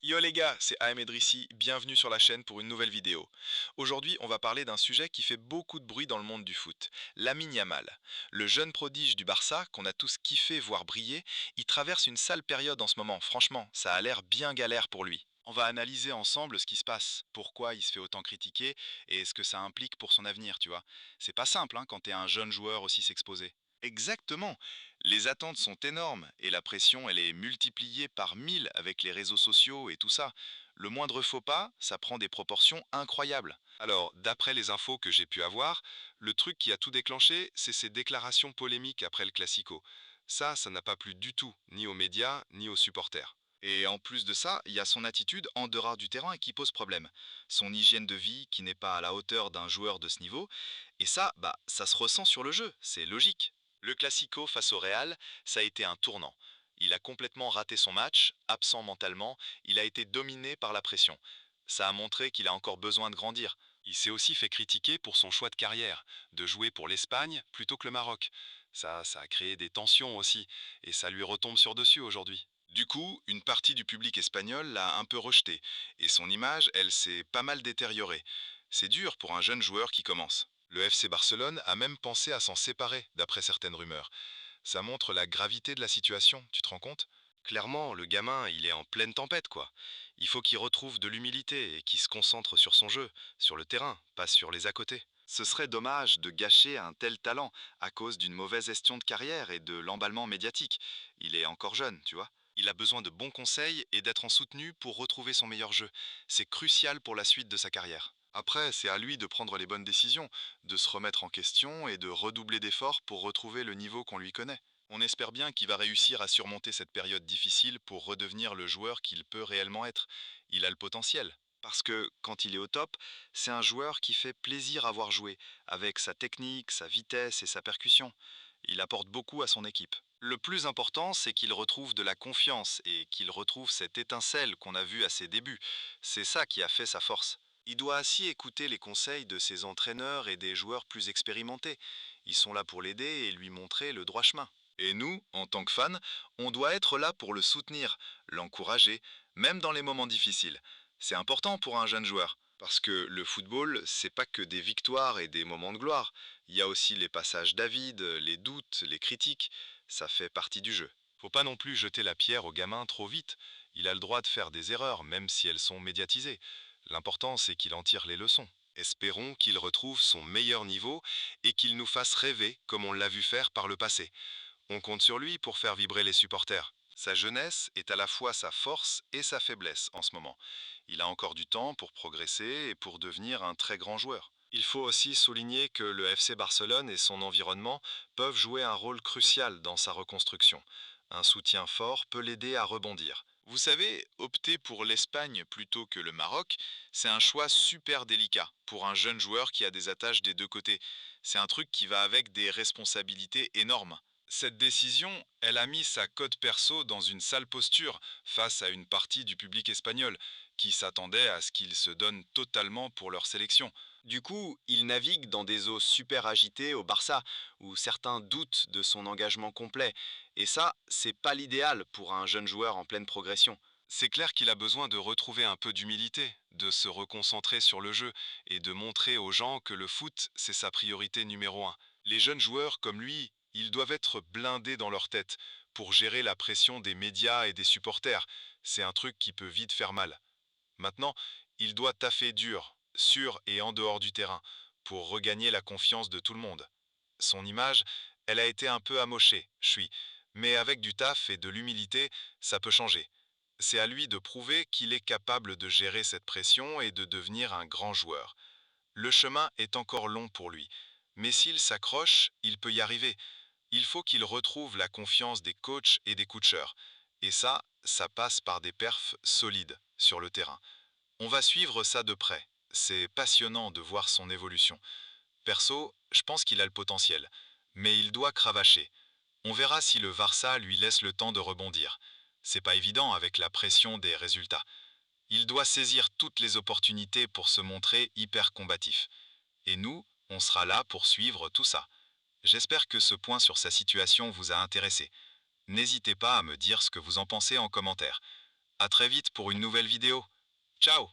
Yo les gars, c'est Ahmed ici, bienvenue sur la chaîne pour une nouvelle vidéo. Aujourd'hui, on va parler d'un sujet qui fait beaucoup de bruit dans le monde du foot, Lamine Yamal. Le jeune prodige du Barça, qu'on a tous kiffé voir briller, il traverse une sale période en ce moment, franchement, ça a l'air bien galère pour lui. On va analyser ensemble ce qui se passe, pourquoi il se fait autant critiquer et ce que ça implique pour son avenir, tu vois. C'est pas simple quand t'es un jeune joueur aussi s'exposer. Exactement. Les attentes sont énormes et la pression, elle est multipliée par 1000 avec les réseaux sociaux et tout ça. Le moindre faux pas, ça prend des proportions incroyables. Alors, d'après les infos que j'ai pu avoir, le truc qui a tout déclenché, c'est ces déclarations polémiques après le Classico. Ça n'a pas plu du tout, ni aux médias, ni aux supporters. Et en plus de ça, il y a son attitude en dehors du terrain qui pose problème. Son hygiène de vie qui n'est pas à la hauteur d'un joueur de ce niveau. Et ça, ça se ressent sur le jeu, c'est logique. Le Classico face au Real, ça a été un tournant. Il a complètement raté son match, absent mentalement, il a été dominé par la pression. Ça a montré qu'il a encore besoin de grandir. Il s'est aussi fait critiquer pour son choix de carrière, de jouer pour l'Espagne plutôt que le Maroc. Ça a créé des tensions aussi, et ça lui retombe sur dessus aujourd'hui. Du coup, une partie du public espagnol l'a un peu rejeté, et son image, elle s'est pas mal détériorée. C'est dur pour un jeune joueur qui commence. Le FC Barcelone a même pensé à s'en séparer, d'après certaines rumeurs. Ça montre la gravité de la situation, tu te rends compte? Clairement, le gamin, il est en pleine tempête, quoi. Il faut qu'il retrouve de l'humilité et qu'il se concentre sur son jeu, sur le terrain, pas sur les à côté. Ce serait dommage de gâcher un tel talent à cause d'une mauvaise gestion de carrière et de l'emballement médiatique. Il est encore jeune, tu vois. Il a besoin de bons conseils et d'être en soutenu pour retrouver son meilleur jeu. C'est crucial pour la suite de sa carrière. Après, c'est à lui de prendre les bonnes décisions, de se remettre en question et de redoubler d'efforts pour retrouver le niveau qu'on lui connaît. On espère bien qu'il va réussir à surmonter cette période difficile pour redevenir le joueur qu'il peut réellement être. Il a le potentiel. Parce que quand il est au top, c'est un joueur qui fait plaisir à voir jouer, avec sa technique, sa vitesse et sa percussion. Il apporte beaucoup à son équipe. Le plus important, c'est qu'il retrouve de la confiance et qu'il retrouve cette étincelle qu'on a vue à ses débuts. C'est ça qui a fait sa force. Il doit aussi écouter les conseils de ses entraîneurs et des joueurs plus expérimentés. Ils sont là pour l'aider et lui montrer le droit chemin. Et nous, en tant que fans, on doit être là pour le soutenir, l'encourager, même dans les moments difficiles. C'est important pour un jeune joueur, parce que le football, c'est pas que des victoires et des moments de gloire. Il y a aussi les passages d'avide, les doutes, les critiques. Ça fait partie du jeu. Faut pas non plus jeter la pierre au gamin trop vite. Il a le droit de faire des erreurs, même si elles sont médiatisées. L'important, c'est qu'il en tire les leçons. Espérons qu'il retrouve son meilleur niveau et qu'il nous fasse rêver comme on l'a vu faire par le passé. On compte sur lui pour faire vibrer les supporters. Sa jeunesse est à la fois sa force et sa faiblesse en ce moment. Il a encore du temps pour progresser et pour devenir un très grand joueur. Il faut aussi souligner que le FC Barcelone et son environnement peuvent jouer un rôle crucial dans sa reconstruction. Un soutien fort peut l'aider à rebondir. Vous savez, opter pour l'Espagne plutôt que le Maroc, c'est un choix super délicat pour un jeune joueur qui a des attaches des deux côtés. C'est un truc qui va avec des responsabilités énormes. Cette décision, elle a mis sa cote perso dans une sale posture face à une partie du public espagnol, qui s'attendait à ce qu'ils se donnent totalement pour leur sélection. Du coup, il navigue dans des eaux super agitées au Barça, où certains doutent de son engagement complet. Et ça, c'est pas l'idéal pour un jeune joueur en pleine progression. C'est clair qu'il a besoin de retrouver un peu d'humilité, de se reconcentrer sur le jeu et de montrer aux gens que le foot, c'est sa priorité numéro un. Les jeunes joueurs comme lui, ils doivent être blindés dans leur tête pour gérer la pression des médias et des supporters. C'est un truc qui peut vite faire mal. Maintenant, il doit taffer dur, sur et en dehors du terrain, pour regagner la confiance de tout le monde. Son image, elle a été un peu amochée, mais avec du taf et de l'humilité, ça peut changer. C'est à lui de prouver qu'il est capable de gérer cette pression et de devenir un grand joueur. Le chemin est encore long pour lui, mais s'il s'accroche, il peut y arriver. Il faut qu'il retrouve la confiance des coachs et des coacheurs. Et ça passe par des perfs solides sur le terrain. On va suivre ça de près. C'est passionnant de voir son évolution. Perso, je pense qu'il a le potentiel, mais il doit cravacher. On verra si le Barça lui laisse le temps de rebondir. C'est pas évident avec la pression des résultats. Il doit saisir toutes les opportunités pour se montrer hyper combatif. Et nous, on sera là pour suivre tout ça. J'espère que ce point sur sa situation vous a intéressé. N'hésitez pas à me dire ce que vous en pensez en commentaire. À très vite pour une nouvelle vidéo. Ciao!